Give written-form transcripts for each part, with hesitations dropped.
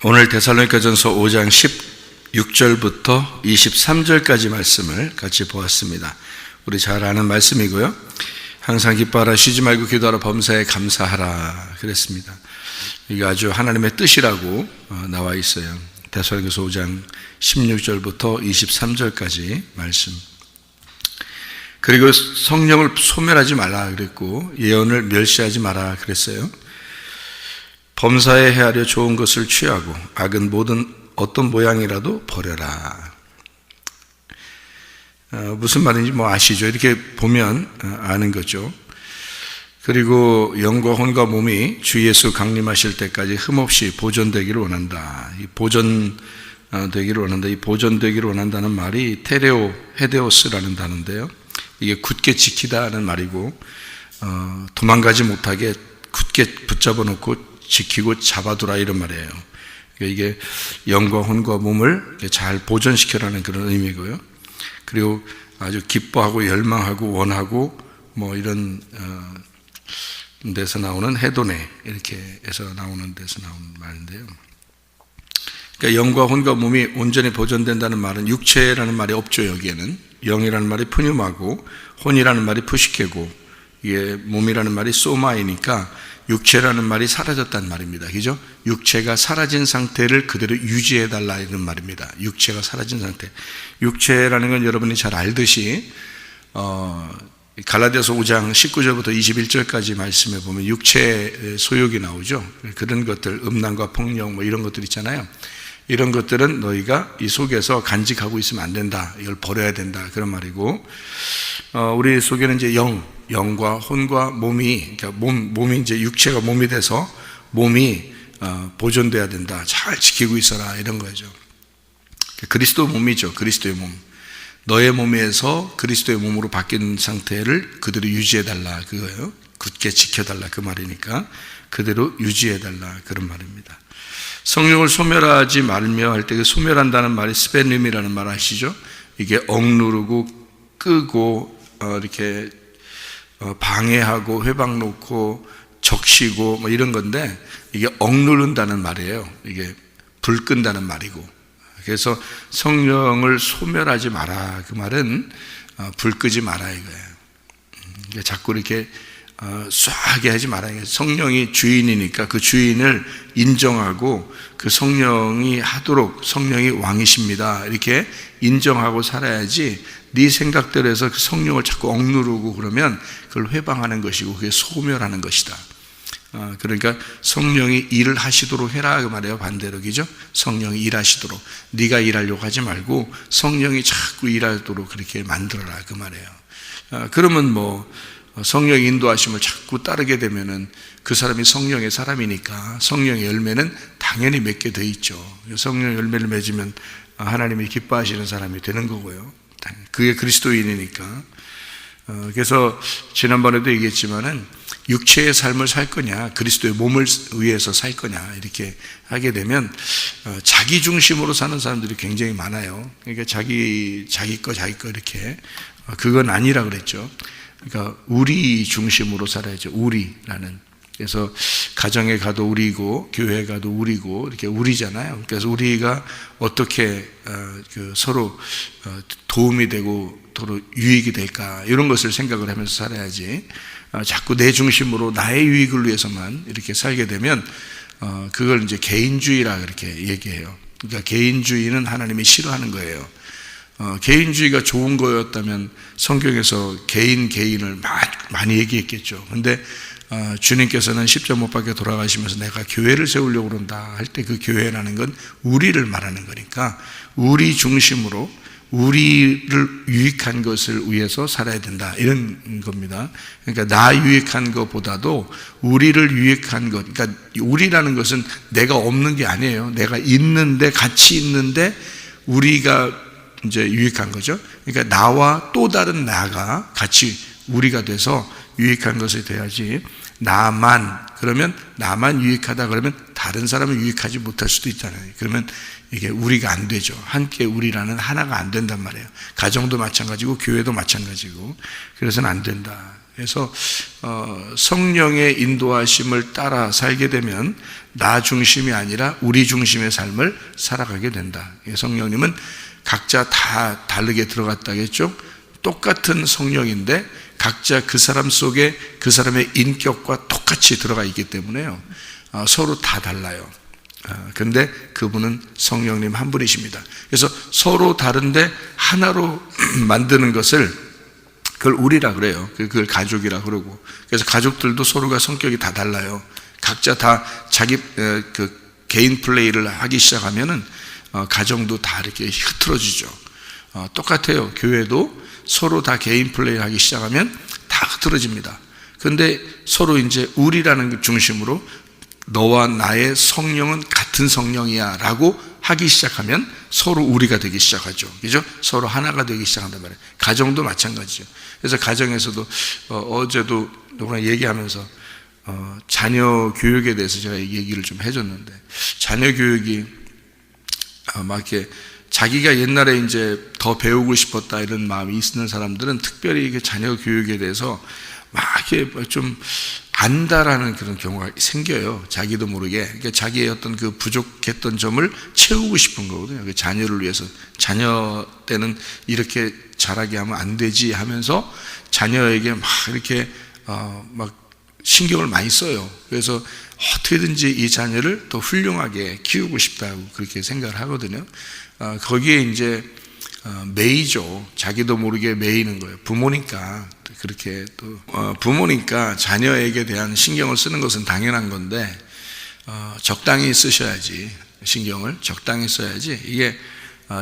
오늘 데살로니가전서 5장 16절부터 23절까지 말씀을 같이 보았습니다. 우리 잘 아는 말씀이고요. 항상 기뻐하라, 쉬지 말고 기도하라, 범사에 감사하라 그랬습니다. 이게 아주 하나님의 뜻이라고 나와 있어요. 데살로니가서 5장 16절부터 23절까지 말씀. 그리고 성령을 소멸하지 말라 그랬고 예언을 멸시하지 마라 그랬어요. 범사에 헤아려 좋은 것을 취하고 악은 모든 어떤 모양이라도 버려라. 무슨 말인지 아시죠? 이렇게 보면 아는 거죠. 그리고 영과 혼과 몸이 주 예수 강림하실 때까지 흠없이 보존되기를 원한다. 이 보존되기를 원한다. 이 보존되기를 원한다는 말이 테레오 헤데오스라는 단어인데요. 이게 굳게 지키다는 말이고 도망가지 못하게 굳게 붙잡아 놓고 지키고 잡아두라 이런 말이에요. 이게 영과 혼과 몸을 잘 보존시켜라는 그런 의미고요. 그리고 아주 기뻐하고 열망하고 원하고 이런 데서 나오는 헤도네 이렇게 해서 나오는 데서 나오는 말인데요. 그러니까 영과 혼과 몸이 온전히 보존된다는 말은 육체라는 말이 없죠. 여기에는 영이라는 말이 푸뉴마고 혼이라는 말이 푸시케고 이게 몸이라는 말이 소마이니까 육체라는 말이 사라졌다는 말입니다. 그죠? 육체가 사라진 상태를 그대로 유지해달라 이런 말입니다. 육체가 사라진 상태. 육체라는 건 여러분이 잘 알듯이 갈라디아서 5장 19절부터 21절까지 말씀에 보면 육체의 소욕이 나오죠. 그런 것들, 음란과 폭력 이런 것들 있잖아요. 이런 것들은 너희가 이 속에서 간직하고 있으면 안 된다. 이걸 버려야 된다. 그런 말이고, 우리 속에는 이제 영과 혼과 몸이, 그러니까 몸이 이제 육체가 몸이 돼서 몸이 보존돼야 된다. 잘 지키고 있어라. 이런 거죠. 그리스도 몸이죠. 그리스도의 몸. 너의 몸에서 그리스도의 몸으로 바뀐 상태를 그대로 유지해달라. 그거예요. 굳게 지켜달라. 그 말이니까 그대로 유지해달라. 그런 말입니다. 성령을 소멸하지 말며 할 때 그 소멸한다는 말이 스페님이라는 말 아시죠? 이게 억누르고 끄고 이렇게 방해하고 회방 놓고 적시고 이런 건데 이게 억누른다는 말이에요. 이게 불 끈다는 말이고. 그래서 성령을 소멸하지 마라. 그 말은 불 끄지 마라 이거예요. 자꾸 이렇게 쏴하게 하지 마라. 성령이 주인이니까 그 주인을 인정하고 그 성령이 하도록 성령이 왕이십니다. 이렇게 인정하고 살아야지 네 생각대로 해서 그 성령을 자꾸 억누르고 그러면 그걸 회방하는 것이고 그게 소멸하는 것이다. 그러니까 성령이 일을 하시도록 해라 그 말이에요. 반대로 그죠? 성령이 일하시도록 네가 일하려고 하지 말고 성령이 자꾸 일하도록 그렇게 만들어라 그 말이에요. 그러면 성령의 인도하심을 자꾸 따르게 되면은 그 사람이 성령의 사람이니까 성령의 열매는 당연히 맺게 돼 있죠. 성령 열매를 맺으면 하나님이 기뻐하시는 사람이 되는 거고요. 그게 그리스도인이니까. 그래서 지난번에도 얘기했지만은 육체의 삶을 살 거냐 그리스도의 몸을 위해서 살 거냐 이렇게 하게 되면 자기 중심으로 사는 사람들이 굉장히 많아요. 그러니까 자기 거 이렇게 그건 아니라 그랬죠. 그러니까 우리 중심으로 살아야죠. 우리라는. 그래서 가정에 가도 우리고 교회에 가도 우리고 이렇게 우리잖아요. 그래서 우리가 어떻게 서로 도움이 되고 서로 유익이 될까 이런 것을 생각을 하면서 살아야지 자꾸 내 중심으로 나의 유익을 위해서만 이렇게 살게 되면 그걸 이제 개인주의라 그렇게 얘기해요. 그러니까 개인주의는 하나님이 싫어하는 거예요. 개인주의가 좋은 거였다면 성경에서 개인을 많이 얘기했겠죠. 근데 주님께서는 십자가 못 박혀 돌아가시면서 내가 교회를 세우려고 그런다 할 때 그 교회라는 건 우리를 말하는 거니까 우리 중심으로 우리를 유익한 것을 위해서 살아야 된다 이런 겁니다. 그러니까 나 유익한 것보다도 우리를 유익한 것, 그러니까 우리라는 것은 내가 없는 게 아니에요. 내가 있는데 같이 있는데 우리가 이제 유익한 거죠. 그러니까 나와 또 다른 나가 같이 우리가 돼서 유익한 것이 돼야지 그러면 나만 유익하다 그러면 다른 사람은 유익하지 못할 수도 있잖아요. 그러면 이게 우리가 안 되죠. 함께 우리라는 하나가 안 된단 말이에요. 가정도 마찬가지고 교회도 마찬가지고 그래서는 안 된다. 그래서 성령의 인도하심을 따라 살게 되면 나 중심이 아니라 우리 중심의 삶을 살아가게 된다. 성령님은 각자 다 다르게 들어갔다겠죠. 똑같은 성령인데 각자 그 사람 속에 그 사람의 인격과 똑같이 들어가 있기 때문에요. 서로 다 달라요. 근데 그분은 성령님 한 분이십니다. 그래서 서로 다른데 하나로 만드는 것을 그걸 우리라 그래요. 그걸 가족이라 그러고. 그래서 가족들도 서로가 성격이 다 달라요. 각자 다 자기 개인 플레이를 하기 시작하면은 가정도 다 이렇게 흐트러지죠. 똑같아요. 교회도 서로 다 개인 플레이를 하기 시작하면 다 흐트러집니다. 그런데 서로 이제 우리라는 중심으로 너와 나의 성령은 같은 성령이야 라고 하기 시작하면 서로 우리가 되기 시작하죠. 그죠? 서로 하나가 되기 시작한단 말이에요. 가정도 마찬가지죠. 그래서 가정에서도 어제도 누구랑 얘기하면서 자녀 교육에 대해서 제가 얘기를 좀 해줬는데, 자녀 교육이 막 이렇게 자기가 옛날에 이제 더 배우고 싶었다 이런 마음이 있는 사람들은 특별히 이게 자녀 교육에 대해서 막 이렇게 좀 안다라는 그런 경우가 생겨요. 자기도 모르게. 그러니까 자기의 어떤 그 부족했던 점을 채우고 싶은 거거든요. 그 자녀를 위해서. 자녀 때는 이렇게 자라게 하면 안 되지 하면서 자녀에게 막 이렇게 막 신경을 많이 써요. 그래서 어떻게든지 이 자녀를 더 훌륭하게 키우고 싶다고 그렇게 생각을 하거든요. 거기에 이제 매이죠. 자기도 모르게 매이는 거예요. 부모니까 그렇게 또 부모니까 자녀에게 대한 신경을 쓰는 것은 당연한 건데 적당히 쓰셔야지. 신경을 적당히 써야지. 이게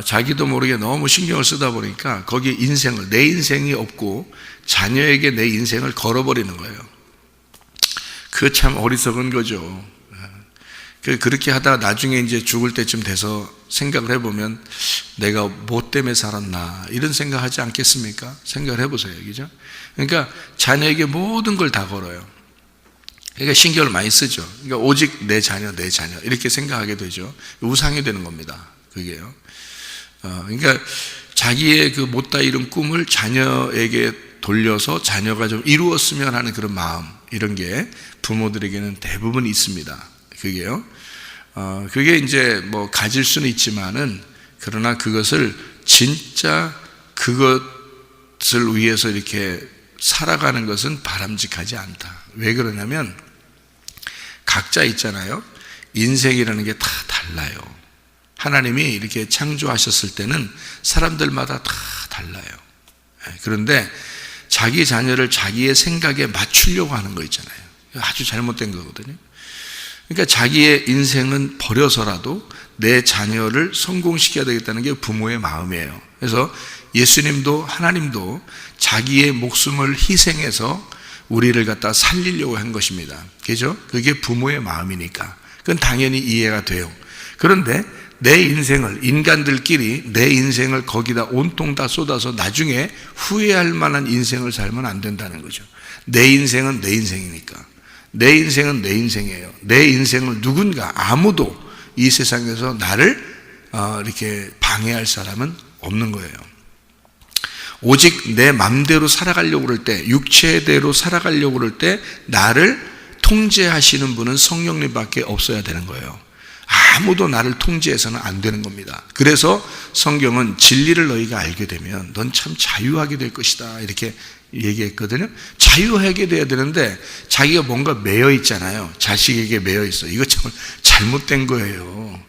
자기도 모르게 너무 신경을 쓰다 보니까 거기에 인생을, 내 인생이 없고 자녀에게 내 인생을 걸어버리는 거예요. 그거 참 어리석은 거죠. 그렇게 하다가 나중에 이제 죽을 때쯤 돼서 생각을 해보면 내가 뭐 때문에 살았나 이런 생각하지 않겠습니까? 생각을 해보세요. 그죠? 그러니까 자녀에게 모든 걸 다 걸어요. 그러니까 신경을 많이 쓰죠. 그러니까 오직 내 자녀 이렇게 생각하게 되죠. 우상이 되는 겁니다. 그게요. 그러니까 자기의 그 못다 이룬 꿈을 자녀에게 돌려서 자녀가 좀 이루었으면 하는 그런 마음, 이런 게 부모들에게는 대부분 있습니다. 그게요. 그게 이제 뭐 가질 수는 있지만은, 그러나 그것을 진짜 그것을 위해서 이렇게 살아가는 것은 바람직하지 않다. 왜 그러냐면 각자 있잖아요. 인생이라는 게 다 달라요. 하나님이 이렇게 창조하셨을 때는 사람들마다 다 달라요. 그런데 자기 자녀를 자기의 생각에 맞추려고 하는 거 있잖아요. 아주 잘못된 거거든요. 그러니까 자기의 인생은 버려서라도 내 자녀를 성공시켜야 되겠다는 게 부모의 마음이에요. 그래서 예수님도 하나님도 자기의 목숨을 희생해서 우리를 갖다 살리려고 한 것입니다. 그죠? 그게 부모의 마음이니까. 그건 당연히 이해가 돼요. 그런데 내 인생을, 인간들끼리 내 인생을 거기다 온통 다 쏟아서 나중에 후회할 만한 인생을 살면 안 된다는 거죠. 내 인생은 내 인생이니까. 내 인생은 내 인생이에요. 내 인생을 누군가, 아무도 이 세상에서 나를 이렇게 방해할 사람은 없는 거예요. 오직 내 맘대로 살아가려고 그럴 때, 육체대로 살아가려고 그럴 때 나를 통제하시는 분은 성령님밖에 없어야 되는 거예요. 아무도 나를 통제해서는 안 되는 겁니다. 그래서 성경은 진리를 너희가 알게 되면 넌 참 자유하게 될 것이다 이렇게 얘기했거든요. 자유하게 돼야 되는데 자기가 뭔가 매여 있잖아요. 자식에게 매여 있어요. 이거 참 잘못된 거예요.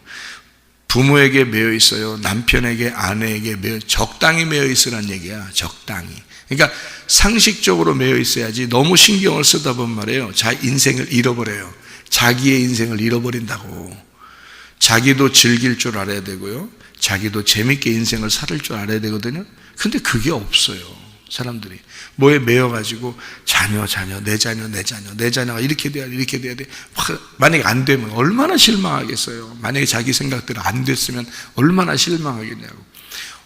부모에게 매여 있어요. 남편에게, 아내에게 적당히 매여 있으란 얘기야. 적당히. 그러니까 상식적으로 매여 있어야지 너무 신경을 쓰다 보면 말이에요. 인생을 잃어버려요. 자기의 인생을 잃어버린다고. 자기도 즐길 줄 알아야 되고요. 자기도 재밌게 인생을 살 줄 알아야 되거든요. 근데 그게 없어요. 사람들이. 뭐에 매여가지고 내 자녀가 이렇게 돼야 돼. 만약에 안 되면 얼마나 실망하겠어요. 만약에 자기 생각대로 안 됐으면 얼마나 실망하겠냐고.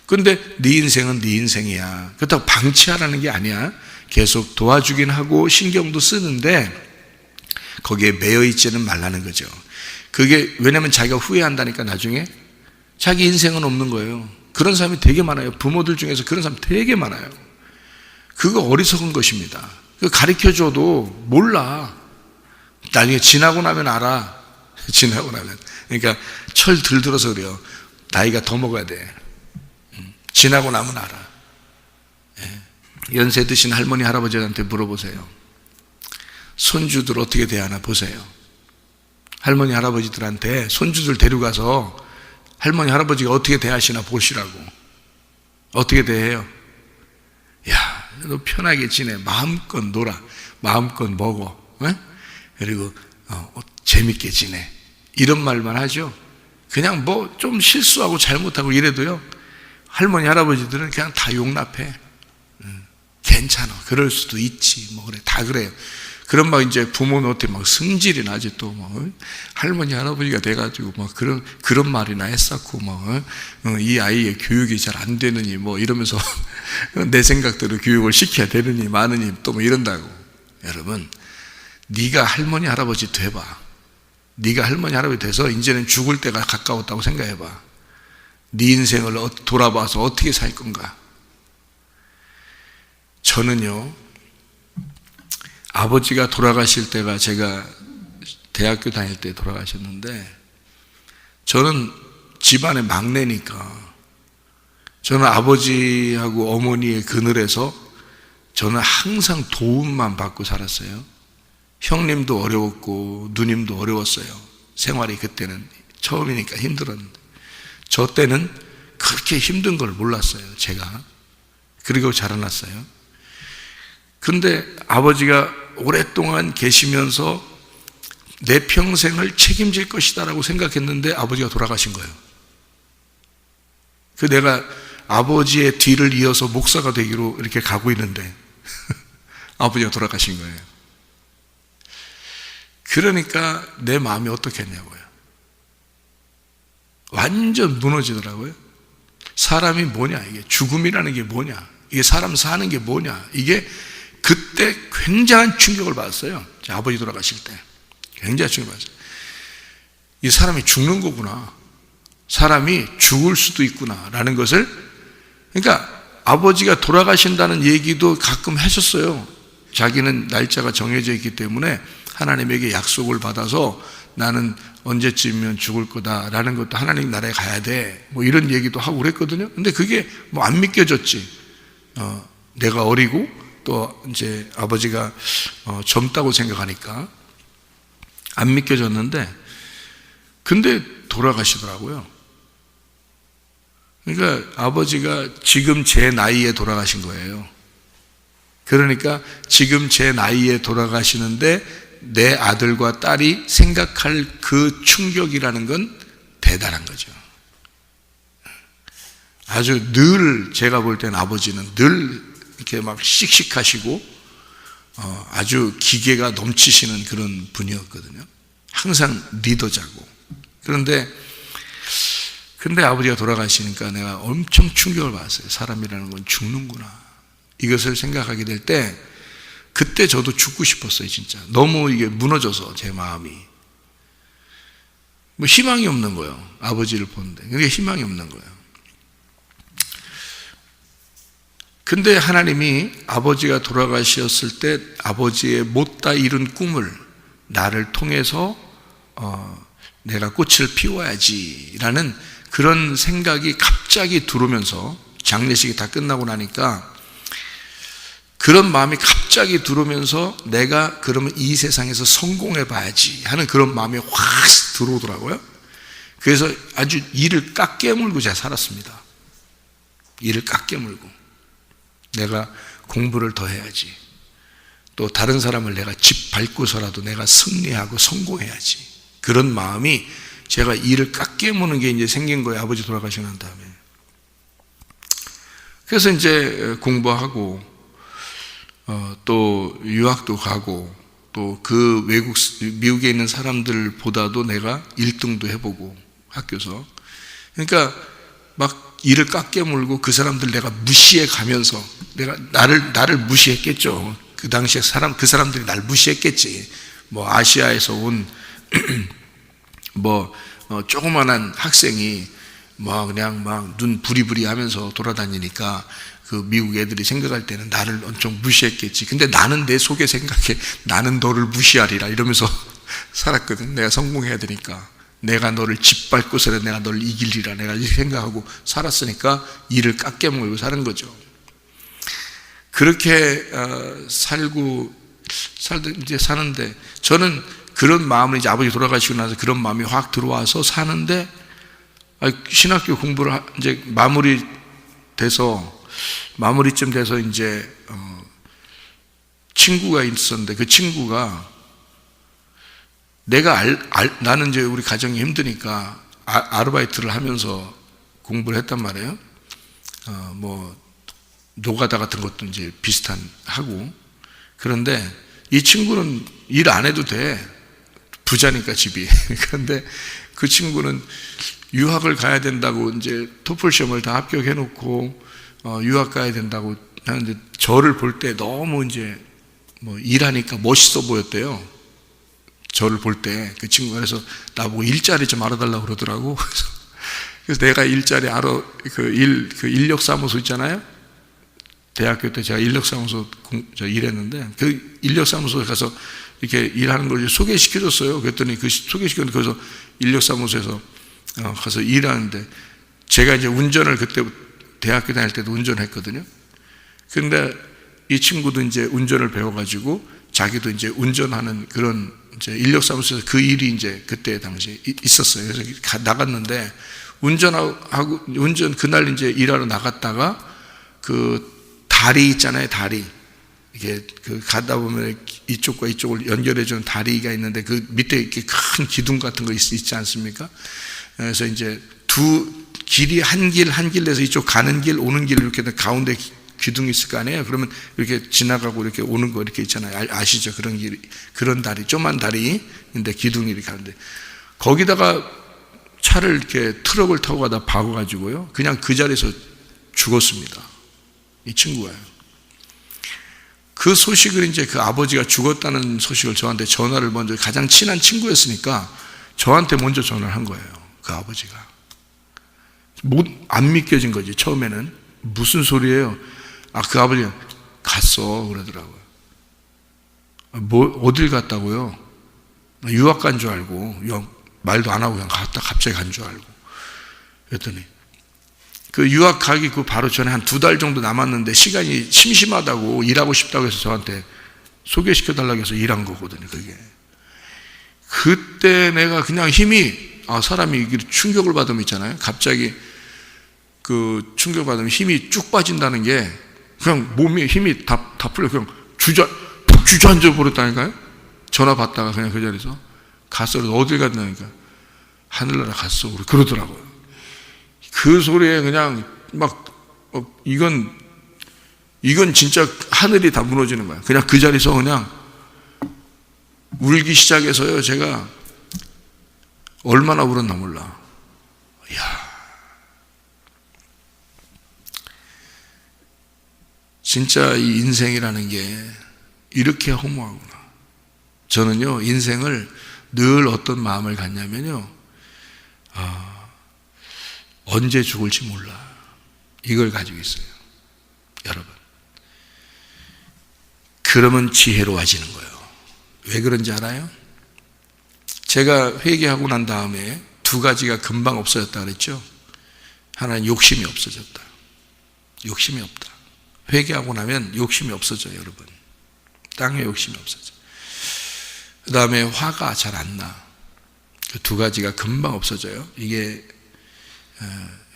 근데 네 인생은 네 인생이야. 그렇다고 방치하라는 게 아니야. 계속 도와주긴 하고 신경도 쓰는데 거기에 매여있지는 말라는 거죠. 그게 왜냐면 자기가 후회한다니까. 나중에 자기 인생은 없는 거예요. 그런 사람이 되게 많아요. 부모들 중에서 그런 사람 되게 많아요. 그거 어리석은 것입니다. 가르쳐줘도 몰라. 나중에 지나고 나면 알아. 지나고 나면. 그러니까 철 들들어서 그래요. 나이가 더 먹어야 돼. 지나고 나면 알아. 연세 드신 할머니 할아버지한테 물어보세요. 손주들 어떻게 대하나 보세요. 할머니 할아버지들한테 손주들 데려가서 할머니 할아버지가 어떻게 대하시나 보시라고. 어떻게 대해요? 야, 너 편하게 지내. 마음껏 놀아. 마음껏 먹어. 그리고 재밌게 지내. 이런 말만 하죠. 그냥 뭐 좀 실수하고 잘못하고 이래도요, 할머니 할아버지들은 그냥 다 용납해. 괜찮아. 그럴 수도 있지. 뭐 그래. 다 그래요. 그런 막 이제 부모 노릇에 막 승질이 나지 또 뭐 할머니 할아버지가 돼가지고 막 그런 말이나 했었고 뭐 이 아이의 교육이 잘 안 되느니 뭐 이러면서 내 생각대로 교육을 시켜야 되느니 마느니 또 뭐 이런다고. 여러분, 네가 할머니 할아버지 돼봐. 네가 할머니 할아버지 돼서 이제는 죽을 때가 가까웠다고 생각해봐. 네 인생을 돌아봐서 어떻게 살 건가. 저는요, 아버지가 돌아가실 때가 제가 대학교 다닐 때 돌아가셨는데, 저는 집안의 막내니까 저는 아버지하고 어머니의 그늘에서 저는 항상 도움만 받고 살았어요. 형님도 어려웠고 누님도 어려웠어요. 생활이 그때는 처음이니까 힘들었는데, 저 때는 그렇게 힘든 걸 몰랐어요. 제가 그리고 자라났어요. 근데 아버지가 오랫동안 계시면서 내 평생을 책임질 것이다라고 생각했는데 아버지가 돌아가신 거예요. 내가 아버지의 뒤를 이어서 목사가 되기로 이렇게 가고 있는데 아버지가 돌아가신 거예요. 그러니까 내 마음이 어떻겠냐고요. 완전 무너지더라고요. 사람이 뭐냐, 이게 죽음이라는 게 뭐냐, 이게 사람 사는 게 뭐냐, 이게 그때 굉장한 충격을 받았어요. 제 아버지 돌아가실 때 굉장한 충격을 받았어요. 이 사람이 죽는 거구나, 사람이 죽을 수도 있구나 라는 것을. 그러니까 아버지가 돌아가신다는 얘기도 가끔 하셨어요. 자기는 날짜가 정해져 있기 때문에 하나님에게 약속을 받아서 나는 언제쯤이면 죽을 거다라는 것도 하나님 나라에 가야 돼, 뭐 이런 얘기도 하고 그랬거든요. 근데 그게 뭐 안 믿겨졌지. 내가 어리고 또 이제 아버지가 젊다고 생각하니까 안 믿겨졌는데, 근데 돌아가시더라고요. 그러니까 아버지가 지금 제 나이에 돌아가신 거예요. 그러니까 지금 제 나이에 돌아가시는데 내 아들과 딸이 생각할 그 충격이라는 건 대단한 거죠. 아주 늘 제가 볼 때는 아버지는 늘 이렇게 막 씩씩하시고 아주 기계가 넘치시는 그런 분이었거든요. 항상 리더자고. 근데 아버지가 돌아가시니까 내가 엄청 충격을 받았어요. 사람이라는 건 죽는구나, 이것을 생각하게 될 때 그때 저도 죽고 싶었어요. 진짜 너무 이게 무너져서 제 마음이 뭐 희망이 없는 거예요. 아버지를 보는데 그게 희망이 없는 거예요. 근데 하나님이 아버지가 돌아가셨을 때 아버지의 못다 이룬 꿈을 나를 통해서 내가 꽃을 피워야지라는 그런 생각이 갑자기 들어오면서, 장례식이 다 끝나고 나니까 그런 마음이 갑자기 들어오면서 내가 그러면 이 세상에서 성공해 봐야지 하는 그런 마음이 확 들어오더라고요. 그래서 아주 이를 깎게물고 제가 살았습니다. 이를 깎게물고 내가 공부를 더 해야지, 또 다른 사람을 내가 짓밟고서라도 내가 승리하고 성공해야지, 그런 마음이 제가 이를 깎게무는 게 이제 생긴 거예요. 아버지 돌아가시고 난 다음에. 그래서 이제 공부하고 또 유학도 가고 또 그 미국에 있는 사람들보다도 내가 1등도 해보고 학교에서. 그러니까 막 이를 깎게물고 그 사람들 내가 무시해 가면서, 내가 나를 무시했겠죠. 그 당시에 그 사람들이 날 무시했겠지. 뭐 아시아에서 온 조그만한 학생이 막 그냥 막 눈 부리부리 하면서 돌아다니니까 그 미국 애들이 생각할 때는 나를 엄청 무시했겠지. 근데 나는 내 속에 생각해 나는 너를 무시하리라 이러면서 살았거든. 내가 성공해야 되니까. 내가 너를 짓밟고서는 내가 너를 이기리라 내가 이렇게 생각하고 살았으니까 이를 깎여먹고 사는 거죠. 그렇게 이제 사는데 저는 그런 마음을 이제 아버지 돌아가시고 나서 그런 마음이 확 들어와서 사는데 신학교 공부를 이제 마무리쯤 돼서 이제 친구가 있었는데 그 친구가 나는 이제 우리 가정이 힘드니까 아르바이트를 하면서 공부를 했단 말이에요. 뭐 노가다 같은 것도 이제 비슷한 하고. 그런데 이 친구는 일 안 해도 돼. 부자니까 집이. 그런데 그 친구는 유학을 가야 된다고 이제 토플 시험을 다 합격해 놓고 유학 가야 된다고 하는데 저를 볼 때 너무 이제 뭐 일하니까 멋있어 보였대요. 저를 볼 때 그 친구가 그래서 나보고 일자리 좀 알아달라고 그러더라고. 그래서 내가 일자리 그 인력사무소 있잖아요. 대학교 때 제가 인력사무소 일했는데 그 인력사무소에 가서 이렇게 일하는 걸 소개시켜줬어요. 그랬더니 그 소개시켰는데 거기서 인력사무소에서 가서 일하는데 제가 이제 운전을 그때 대학교 다닐 때도 운전했거든요. 그런데 이 친구도 이제 운전을 배워가지고 자기도 이제 운전하는 그런 이제 인력사무소에서 그 일이 이제 그때 당시에 있었어요. 그래서 나갔는데 운전 그날 이제 일하러 나갔다가 그 다리 있잖아요, 다리. 이게 그 가다 보면 이쪽과 이쪽을 연결해주는 다리가 있는데 그 밑에 이렇게 큰 기둥 같은 거 있지 않습니까? 그래서 이제 길이 한 길 내서 이쪽 가는 길, 오는 길 이렇게 가운데 기둥이 있을 거 아니에요? 그러면 이렇게 지나가고 이렇게 오는 거 이렇게 있잖아요. 아시죠? 그런 길, 그런 다리, 조그만 다리인데 기둥이 이렇게 가는데 거기다가 차를 이렇게 트럭을 타고 가다 박아가지고요. 그냥 그 자리에서 죽었습니다. 이 친구가요. 그 소식을 이제 그 아버지가 죽었다는 소식을 저한테 전화를 먼저 가장 친한 친구였으니까 저한테 먼저 전화를 한 거예요. 그 아버지가. 안 믿겨진 거지, 처음에는. 무슨 소리예요? 그 아버지가 갔어. 그러더라고요. 어딜 갔다고요? 유학 간 줄 알고, 말도 안 하고 그냥 갑자기 간 줄 알고. 그랬더니, 그 유학 가기 그 바로 전에 한 2달 정도 남았는데 시간이 심심하다고 일하고 싶다고 해서 저한테 소개시켜달라고 해서 일한 거거든요, 그게. 그때 내가 그냥 사람이 충격을 받으면 있잖아요. 갑자기 그 충격받으면 힘이 쭉 빠진다는 게 그냥 몸에 힘이 다 풀려. 그냥 주저앉아 버렸다니까요. 전화 받다가 그냥 그 자리에서 갔어. 어딜 갔냐니까 하늘나라 갔어. 그러더라고요. 그 소리에 그냥 이건 진짜 하늘이 다 무너지는 거야. 그냥 그 자리에서 그냥 울기 시작해서요. 제가 얼마나 울었나 몰라. 이야. 진짜 이 인생이라는 게 이렇게 허무하구나. 저는요, 인생을 늘 어떤 마음을 갖냐면요, 언제 죽을지 몰라. 이걸 가지고 있어요. 여러분. 그러면 지혜로워지는 거예요. 왜 그런지 알아요? 제가 회개하고 난 다음에 2가지가 금방 없어졌다 그랬죠? 하나는 욕심이 없어졌다. 욕심이 없다. 회개하고 나면 욕심이 없어져요, 여러분. 땅에 욕심이 없어져. 그 다음에 화가 잘 안 나. 그 2가지가 금방 없어져요. 이게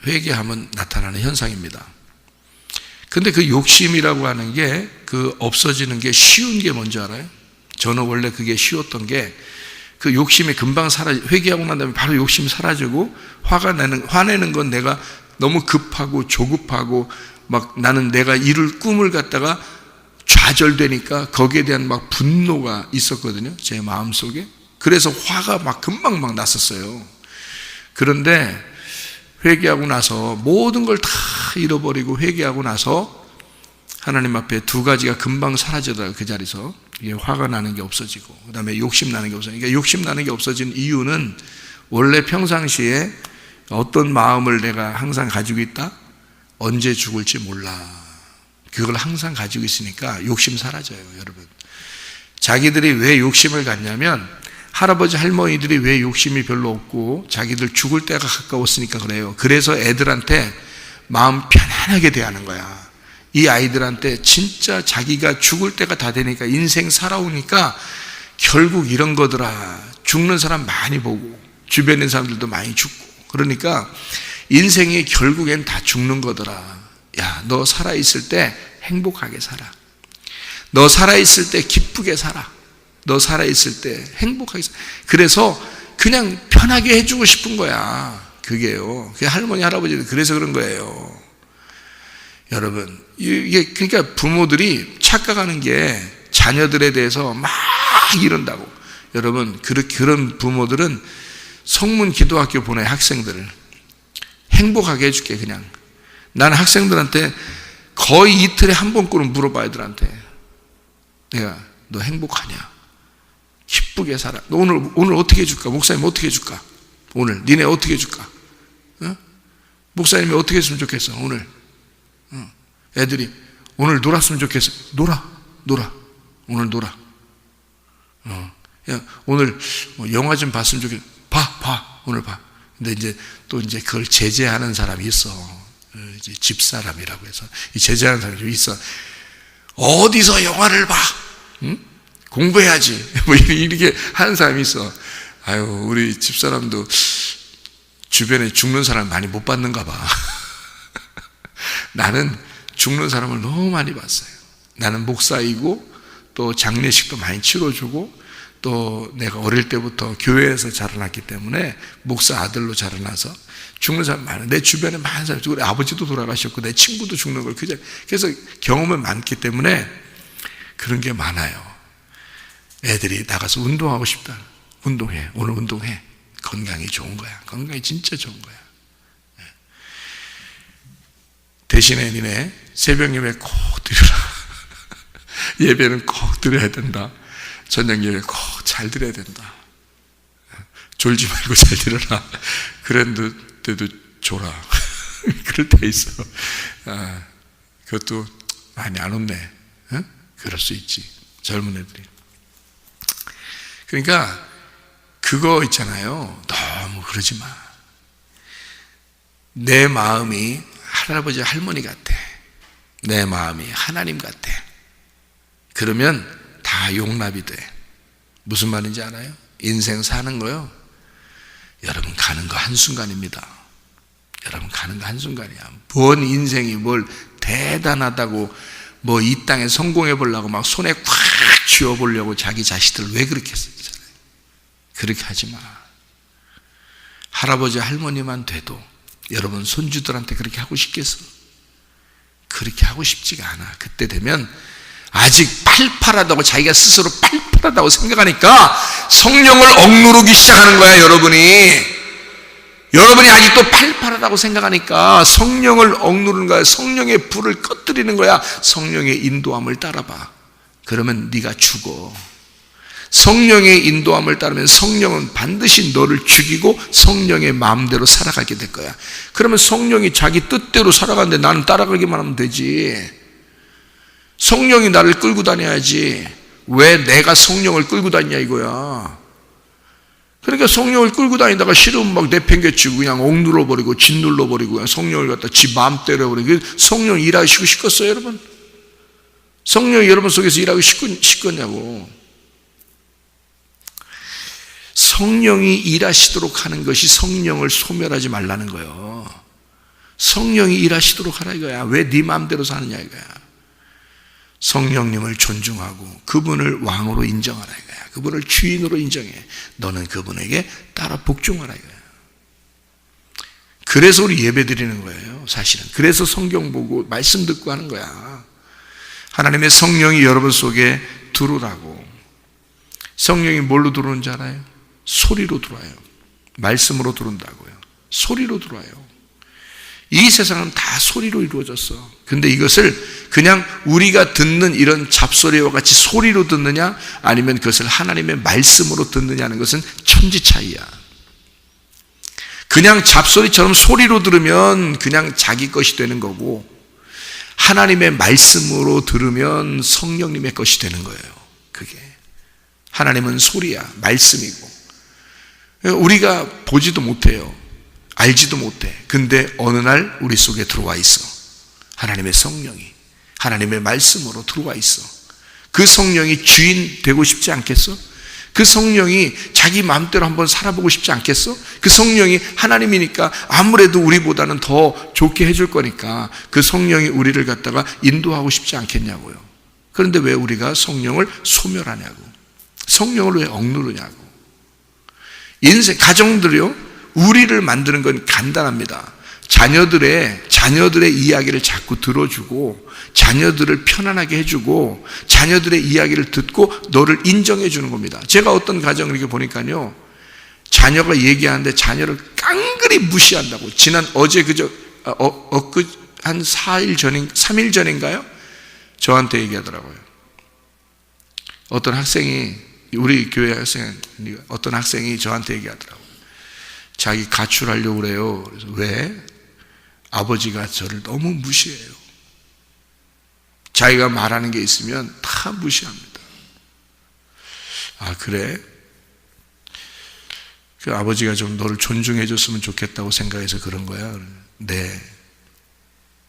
회개하면 나타나는 현상입니다. 근데 그 욕심이라고 하는 게 그 없어지는 게 쉬운 게 뭔지 알아요? 저는 원래 그게 쉬웠던 게 그 욕심이 금방 회개하고 난 다음에 바로 욕심이 사라지고 화내는 건 내가 너무 급하고 조급하고 나는 내가 이룰 꿈을 갖다가 좌절되니까 거기에 대한 분노가 있었거든요. 제 마음속에. 그래서 화가 금방 났었어요. 그런데 회개하고 나서 모든 걸 다 잃어버리고 회개하고 나서 하나님 앞에 2가지가 금방 사라지더라고요. 그 자리에서. 이게 화가 나는 게 없어지고 그 다음에 욕심 나는 게 없어지고. 그러니까 욕심 나는 게 없어진 이유는 원래 평상시에 어떤 마음을 내가 항상 가지고 있다? 언제 죽을지 몰라. 그걸 항상 가지고 있으니까 욕심 사라져요, 여러분. 자기들이 왜 욕심을 갖냐면 할아버지 할머니들이 왜 욕심이 별로 없고 자기들 죽을 때가 가까웠으니까 그래요. 그래서 애들한테 마음 편안하게 대하는 거야. 이 아이들한테 진짜 자기가 죽을 때가 다 되니까 인생 살아오니까 결국 이런 거더라. 죽는 사람 많이 보고 주변에 있는 사람들도 많이 죽고 그러니까 인생이 결국엔 다 죽는 거더라. 야, 너 살아있을 때 행복하게 살아. 너 살아있을 때 기쁘게 살아. 너 살아있을 때 행복하게 살아. 그래서 그냥 편하게 해주고 싶은 거야. 그게요. 그게 할머니, 할아버지들 그래서 그런 거예요. 여러분, 이게 그러니까 부모들이 착각하는 게 자녀들에 대해서 막 이런다고. 여러분, 그런 부모들은 성문 기도학교 보내 학생들을 행복하게 해줄게. 그냥 나는 학생들한테 거의 이틀에 한 번꼴은 물어봐. 애들한테 내가 너 행복하냐? 기쁘게 살아. 너 오늘 어떻게 해줄까? 목사님 어떻게 해줄까? 오늘 니네 어떻게 해줄까? 어? 목사님이 어떻게 했으면 좋겠어? 오늘 애들이 오늘 놀았으면 좋겠어. 놀아 오늘 놀아. 야, 오늘 뭐 영화 좀 봤으면 좋겠어. 봐 오늘 봐. 근데 이제 또 이제 그걸 제재하는 사람이 있어. 이제 집사람이라고 해서 이 제재하는 사람이 좀 있어. 어디서 영화를 봐? 응? 공부해야지. 뭐 이렇게 하는 사람이 있어. 아유, 우리 집사람도 주변에 죽는 사람 많이 못 봤는가 봐. 나는 죽는 사람을 너무 많이 봤어요. 나는 목사이고 또 장례식도 많이 치러주고 또 내가 어릴 때부터 교회에서 자라났기 때문에 목사 아들로 자라나서 죽는 사람 많아요. 내 주변에 많은 사람이 죽고, 우리 아버지도 돌아가셨고 내 친구도 죽는 걸 그래서 경험이 많기 때문에 그런 게 많아요. 애들이 나가서 운동하고 싶다. 운동해. 오늘 운동해. 건강이 좋은 거야. 건강이 진짜 좋은 거야. 대신에 니네 새벽 예배 꼭 드려라. 예배는 꼭 드려야 된다. 저녁 예배 꼭 잘 드려야 된다. 졸지 말고 잘 드려라. 그랬는데도 졸아. 그럴 때 있어. 그것도 많이 안 웃네. 그럴 수 있지. 젊은 애들이. 그러니까 그거 있잖아요. 너무 그러지 마. 내 마음이 할아버지 할머니 같아. 내 마음이 하나님 같아. 그러면 다 용납이 돼. 무슨 말인지 알아요? 인생 사는 거요, 여러분 가는 거 한순간입니다. 여러분 가는 거 한순간이야. 뭔 인생이 뭘 대단하다고 뭐 이 땅에 성공해 보려고 막 손에 꽉 쥐어 보려고 자기 자식들 왜 그렇게 했잖아요. 그렇게 하지 마. 할아버지 할머니만 돼도 여러분 손주들한테 그렇게 하고 싶겠어? 그렇게 하고 싶지가 않아. 그때 되면 아직 팔팔하다고 자기가 스스로 팔팔하다고 생각하니까 성령을 억누르기 시작하는 거야. 여러분이 아직도 팔팔하다고 생각하니까 성령을 억누르는 거야. 성령의 불을 꺼뜨리는 거야. 성령의 인도함을 따라봐. 그러면 네가 죽어. 성령의 인도함을 따르면 성령은 반드시 너를 죽이고 성령의 마음대로 살아가게 될 거야. 그러면 성령이 자기 뜻대로 살아가는데 나는 따라가기만 하면 되지. 성령이 나를 끌고 다녀야지. 왜 내가 성령을 끌고 다니냐 이거야. 그러니까 성령을 끌고 다니다가 싫으면 막 내팽개치고 그냥 억눌러버리고 짓눌러버리고 그냥 성령을 갖다 지 마음대로 해버리고. 성령 일하시고 싶겠어요 여러분? 성령이 여러분 속에서 일하고 싶겠냐고. 성령이 일하시도록 하는 것이 성령을 소멸하지 말라는 거예요. 성령이 일하시도록 하라 이거야. 왜 네 마음대로 사느냐 이거야. 성령님을 존중하고 그분을 왕으로 인정하라 이거야. 그분을 주인으로 인정해. 너는 그분에게 따라 복종하라 이거야. 그래서 우리 예배 드리는 거예요 사실은. 그래서 성경 보고 말씀 듣고 하는 거야. 하나님의 성령이 여러분 속에 들어오라고. 성령이 뭘로 들어오는지 알아요? 소리로 들어와요. 말씀으로 들어온다고요. 소리로 들어와요. 이 세상은 다 소리로 이루어졌어. 근데 이것을 그냥 우리가 듣는 이런 잡소리와 같이 소리로 듣느냐 아니면 그것을 하나님의 말씀으로 듣느냐는 것은 천지 차이야. 그냥 잡소리처럼 소리로 들으면 그냥 자기 것이 되는 거고, 하나님의 말씀으로 들으면 성령님의 것이 되는 거예요. 그게 하나님은 소리야, 말씀이고 우리가 보지도 못해요. 알지도 못해. 근데 어느 날 우리 속에 들어와 있어. 하나님의 성령이 하나님의 말씀으로 들어와 있어. 그 성령이 주인 되고 싶지 않겠어? 그 성령이 자기 마음대로 한번 살아보고 싶지 않겠어? 그 성령이 하나님이니까 아무래도 우리보다는 더 좋게 해줄 거니까 그 성령이 우리를 갖다가 인도하고 싶지 않겠냐고요. 그런데 왜 우리가 성령을 소멸하냐고, 성령을 왜 억누르냐고. 인생, 가정들이요, 우리를 만드는 건 간단합니다. 자녀들의 이야기를 자꾸 들어주고, 자녀들을 편안하게 해주고, 자녀들의 이야기를 듣고 너를 인정해 주는 겁니다. 제가 어떤 가정을 이렇게 보니까요, 자녀가 얘기하는데 자녀를 깡그리 무시한다고. 어제 한 3일 전인가요? 저한테 얘기하더라고요. 어떤 학생이, 우리 교회 어떤 학생이 저한테 얘기하더라고요. 자기 가출하려고 그래요. 그래서 왜? 아버지가 저를 너무 무시해요. 자기가 말하는 게 있으면 다 무시합니다. 아, 그래? 그 아버지가 좀 너를 존중해 줬으면 좋겠다고 생각해서 그런 거야? 네.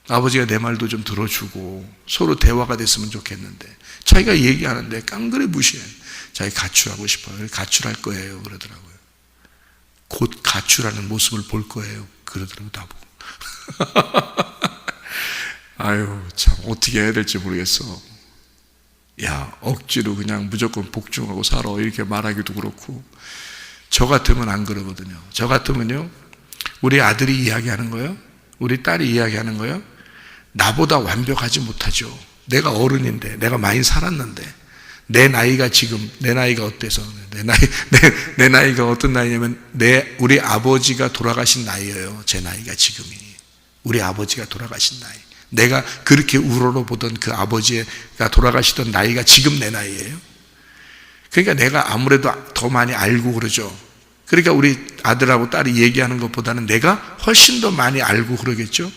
아버지가 내 말도 좀 들어주고 서로 대화가 됐으면 좋겠는데 자기가 얘기하는데 깡그리 무시해. 자기 가출하고 싶어요. 가출할 거예요. 그러더라고요. 곧 가출하는 모습을 볼 거예요. 그러더라고요. 나보고. 아유, 참 어떻게 해야 될지 모르겠어. 야, 억지로 그냥 무조건 복종하고 살아 이렇게 말하기도 그렇고. 저 같으면 안 그러거든요. 저 같으면요, 우리 아들이 이야기하는 거요, 우리 딸이 이야기하는 거요, 나보다 완벽하지 못하죠. 내가 어른인데, 내가 많이 살았는데, 내 나이가 어때서, 내 나이가 어떤 나이냐면, 우리 아버지가 돌아가신 나이예요. 제 나이가 지금이. 우리 아버지가 돌아가신 나이. 내가 그렇게 우러러 보던 그 아버지가 돌아가시던 나이가 지금 내 나이예요. 그러니까 내가 아무래도 더 많이 알고 그러죠. 그러니까 우리 아들하고 딸이 얘기하는 것보다는 내가 훨씬 더 많이 알고 그러겠죠.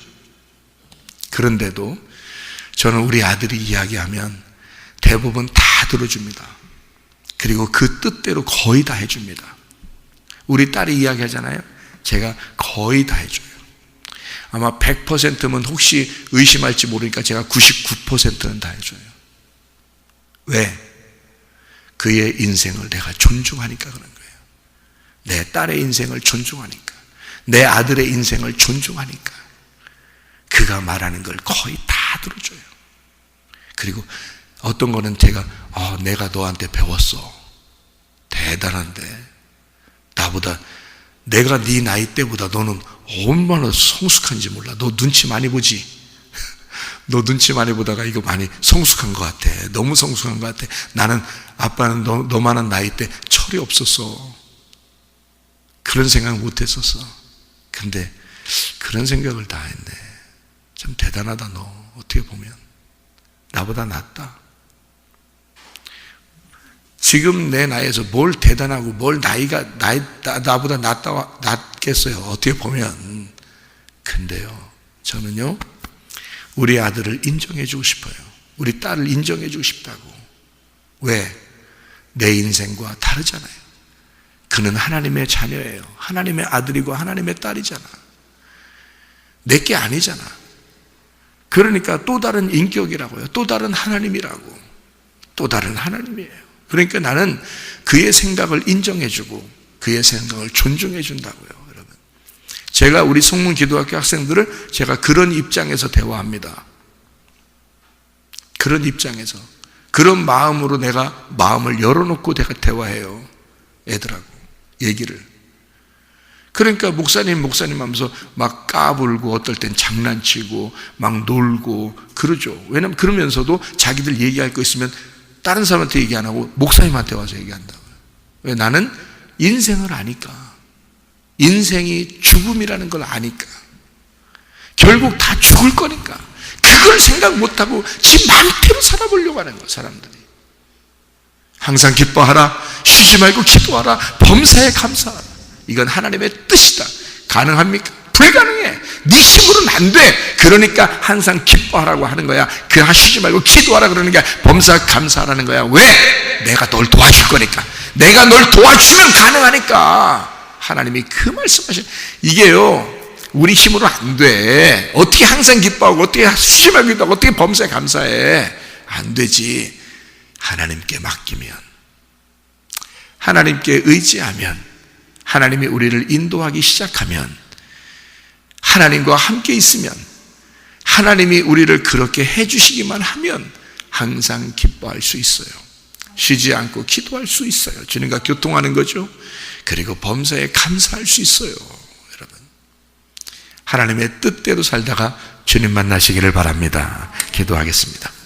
그런데도 저는 우리 아들이 이야기하면 대부분 다 들어줍니다. 그리고 그 뜻대로 거의 다 해줍니다. 우리 딸이 이야기하잖아요. 제가 거의 다 해줘요. 아마 100%면 혹시 의심할지 모르니까 제가 99%는 다 해줘요. 왜? 그의 인생을 내가 존중하니까 그런 거예요. 내 딸의 인생을 존중하니까, 내 아들의 인생을 존중하니까 그가 말하는 걸 거의 다 들어줘요. 그리고 어떤 거는 제가 내가 너한테 배웠어. 대단한데 내가 네 나이 때보다 너는 얼마나 성숙한지 몰라. 너 눈치 많이 보지? 너 눈치 많이 보다가 이거 많이 성숙한 것 같아. 너무 성숙한 것 같아. 나는 아빠는 너만한 나이 때 철이 없었어. 그런 생각 못 했었어. 근데 그런 생각을 다 했네. 참 대단하다. 너 어떻게 보면 나보다 낫다. 지금 내 나이에서 뭘 대단하고 뭘 나보다 낫겠어요. 어떻게 보면. 근데요, 저는요, 우리 아들을 인정해주고 싶어요. 우리 딸을 인정해주고 싶다고. 왜? 내 인생과 다르잖아요. 그는 하나님의 자녀예요. 하나님의 아들이고 하나님의 딸이잖아. 내게 아니잖아. 그러니까 또 다른 인격이라고요. 또 다른 하나님이라고. 또 다른 하나님이에요. 그러니까 나는 그의 생각을 인정해주고 그의 생각을 존중해준다고요. 여러분, 제가 우리 성문 기도학교 학생들을 제가 그런 입장에서 대화합니다. 그런 입장에서, 그런 마음으로 내가 마음을 열어놓고 내가 대화해요. 애들하고 얘기를. 그러니까 목사님 하면서 막 까불고 어떨 땐 장난치고 막 놀고 그러죠. 왜냐면 그러면서도 자기들 얘기할 거 있으면 다른 사람한테 얘기 안 하고 목사님한테 와서 얘기한다고요. 왜? 나는 인생을 아니까. 인생이 죽음이라는 걸 아니까. 결국 다 죽을 거니까. 그걸 생각 못하고 지 맘대로 살아보려고 하는 거야, 사람들이. 항상 기뻐하라, 쉬지 말고 기도하라, 범사에 감사하라. 이건 하나님의 뜻이다. 가능합니까? 불가능해. 네 힘으로는 안 돼. 그러니까 항상 기뻐하라고 하는 거야. 그 하시지 말고 기도하라 그러는 게 범사 감사하라는 거야. 왜? 내가 널 도와줄 거니까. 내가 널 도와주면 가능하니까. 하나님이 그 말씀하신 이게요, 우리 힘으로 안 돼. 어떻게 항상 기뻐하고 어떻게 하시지 말고 기도하고 어떻게 범사에 감사해. 안 되지. 하나님께 맡기면, 하나님께 의지하면, 하나님이 우리를 인도하기 시작하면, 하나님과 함께 있으면, 하나님이 우리를 그렇게 해주시기만 하면 항상 기뻐할 수 있어요. 쉬지 않고 기도할 수 있어요. 주님과 교통하는 거죠. 그리고 범사에 감사할 수 있어요. 여러분, 하나님의 뜻대로 살다가 주님 만나시기를 바랍니다. 기도하겠습니다.